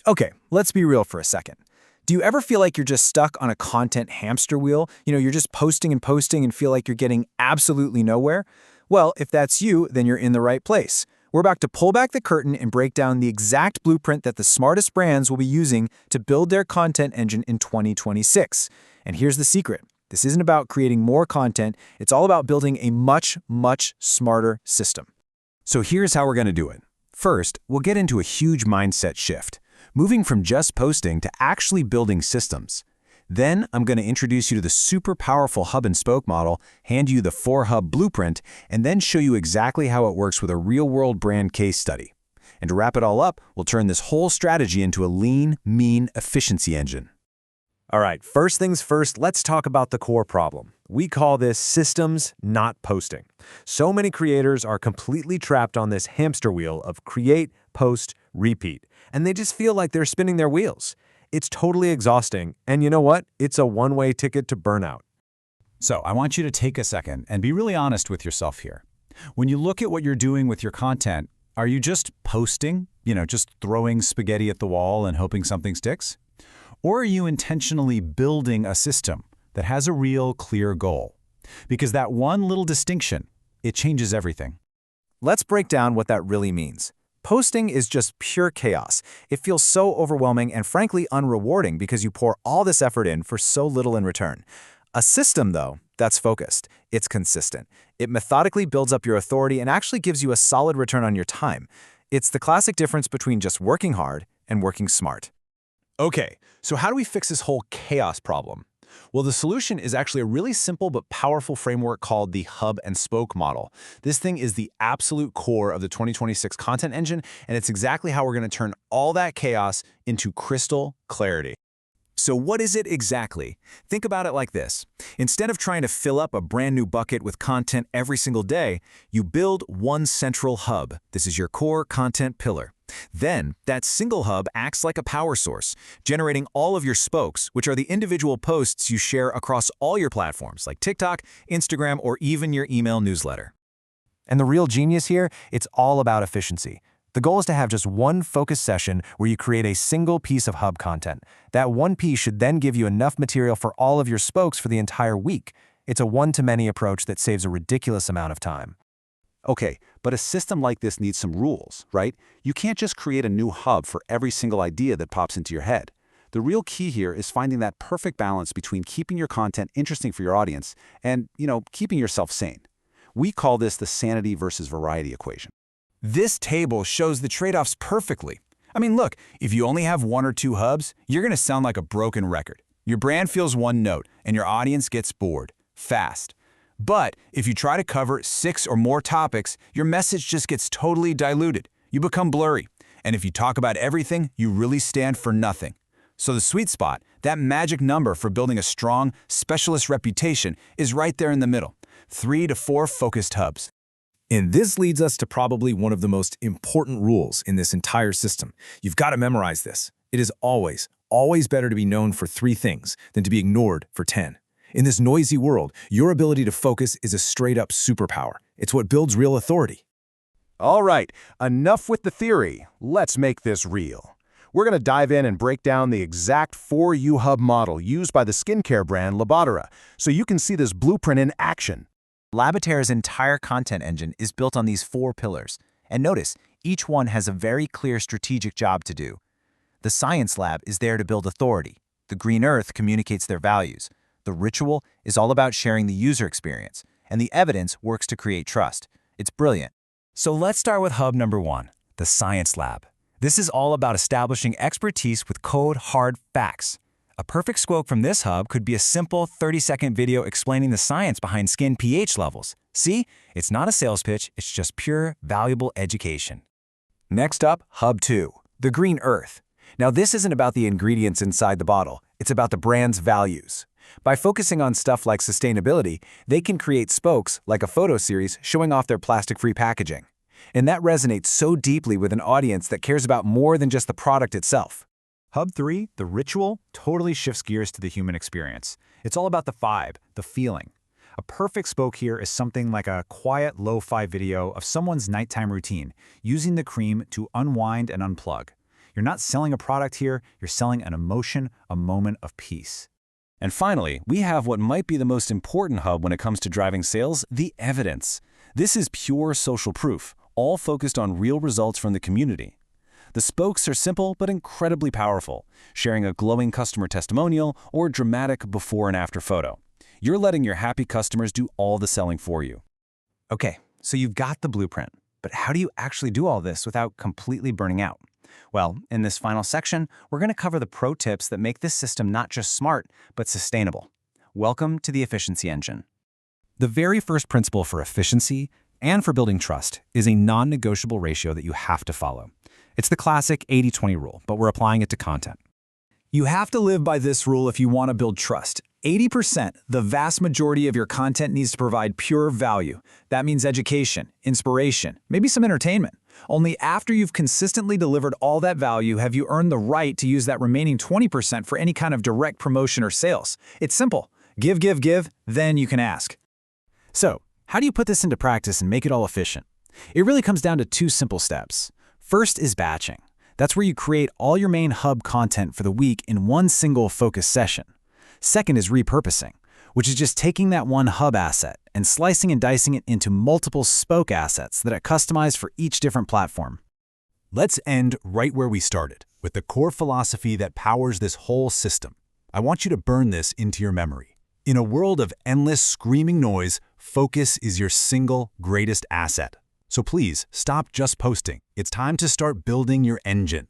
Okay, let's be real for a second. Do you ever feel like you're just stuck on a content hamster wheel? You're just posting and posting and feel like you're getting absolutely nowhere? Well, if that's you, then you're in the right place. We're about to pull back the curtain and break down the exact blueprint that the smartest brands will be using to build their content engine in 2026. And here's the secret. This isn't about creating more content, it's all about building a much, much smarter system. So here's how we're going to do it. First, we'll get into a huge mindset shift, moving from just posting to actually building systems. Then I'm going to introduce you to the super powerful hub and spoke model, hand you the 4-hub blueprint, and then show you exactly how it works with a real-world brand case study. And to wrap it all up, we'll turn this whole strategy into a lean, mean efficiency engine. All right, first things first, let's talk about the core problem. We call this systems, not posting. So many creators are completely trapped on this hamster wheel of create, post, repeat, and they just feel like they're spinning their wheels. It's totally exhausting, and you know what? It's a one-way ticket to burnout. So I want you to take a second and be really honest with yourself here. When you look at what you're doing with your content, are you just posting, just throwing spaghetti at the wall and hoping something sticks? Or are you intentionally building a system that has a real, clear goal? Because that one little distinction, it changes everything. Let's break down what that really means. Posting is just pure chaos. It feels so overwhelming and frankly unrewarding because you pour all this effort in for so little in return. A system, though, that's focused. It's consistent. It methodically builds up your authority and actually gives you a solid return on your time. It's the classic difference between just working hard and working smart. Okay, so how do we fix this whole chaos problem? Well, the solution is actually a really simple but powerful framework called the hub and spoke model. This thing is the absolute core of the 2026 content engine, and it's exactly how we're going to turn all that chaos into crystal clarity. So what is it exactly? Think about it like this. Instead of trying to fill up a brand new bucket with content every single day, you build one central hub. This is your core content pillar. Then, that single hub acts like a power source, generating all of your spokes, which are the individual posts you share across all your platforms like TikTok, Instagram, or even your email newsletter. And the real genius here, it's all about efficiency. The goal is to have just one focused session where you create a single piece of hub content. That one piece should then give you enough material for all of your spokes for the entire week. It's a one-to-many approach that saves a ridiculous amount of time. Okay, but a system like this needs some rules, right? You can't just create a new hub for every single idea that pops into your head. The real key here is finding that perfect balance between keeping your content interesting for your audience and, keeping yourself sane. We call this the sanity versus variety equation. This table shows the trade-offs perfectly. I mean, look, if you only have 1 or 2 hubs, you're going to sound like a broken record. Your brand feels one note, and your audience gets bored, fast. But if you try to cover 6 or more topics, your message just gets totally diluted. You become blurry. And if you talk about everything, you really stand for nothing. So the sweet spot, that magic number for building a strong, specialist reputation, is right there in the middle. 3 to 4 focused hubs. And this leads us to probably one of the most important rules in this entire system. You've got to memorize this. It is always, always better to be known for 3 things than to be ignored for 10. In this noisy world, your ability to focus is a straight-up superpower. It's what builds real authority. All right, enough with the theory. Let's make this real. We're going to dive in and break down the exact 4U hub model used by the skincare brand Labotura, so you can see this blueprint in action. Laboura's entire content engine is built on these 4 pillars. And notice, each one has a very clear strategic job to do. The Science Lab is there to build authority. The Green Earth communicates their values. The Ritual is all about sharing the user experience. And the Evidence works to create trust. It's brilliant. So let's start with hub number 1, the Science Lab. This is all about establishing expertise with cold, hard facts. A perfect spoke from this hub could be a simple 30-second video explaining the science behind skin pH levels. See? It's not a sales pitch, it's just pure, valuable education. Next up, Hub 2, the Green Earth. Now this isn't about the ingredients inside the bottle, it's about the brand's values. By focusing on stuff like sustainability, they can create spokes like a photo series showing off their plastic-free packaging. And that resonates so deeply with an audience that cares about more than just the product itself. Hub 3, the Ritual, totally shifts gears to the human experience. It's all about the vibe, the feeling. A perfect spoke here is something like a quiet, lo-fi video of someone's nighttime routine, using the cream to unwind and unplug. You're not selling a product here, you're selling an emotion, a moment of peace. And finally, we have what might be the most important hub when it comes to driving sales, the evidence. This is pure social proof, all focused on real results from the community. The spokes are simple but incredibly powerful, sharing a glowing customer testimonial or dramatic before and after photo. You're letting your happy customers do all the selling for you. Okay, so you've got the blueprint, but how do you actually do all this without completely burning out? Well, in this final section, we're going to cover the pro tips that make this system not just smart, but sustainable. Welcome to the Efficiency Engine. The very first principle for efficiency and for building trust is a non-negotiable ratio that you have to follow. It's the classic 80-20 rule, but we're applying it to content. You have to live by this rule if you want to build trust. 80%, the vast majority of your content needs to provide pure value. That means education, inspiration, maybe some entertainment. Only after you've consistently delivered all that value have you earned the right to use that remaining 20% for any kind of direct promotion or sales. It's simple. Give, then you can ask. So, how do you put this into practice and make it all efficient? It really comes down to two simple steps. First is batching. That's where you create all your main hub content for the week in one single focus session. Second is repurposing, which is just taking that one hub asset and slicing and dicing it into multiple spoke assets that are customized for each different platform. Let's end right where we started, with the core philosophy that powers this whole system. I want you to burn this into your memory. In a world of endless screaming noise, focus is your single greatest asset. So please, stop just posting. It's time to start building your engine.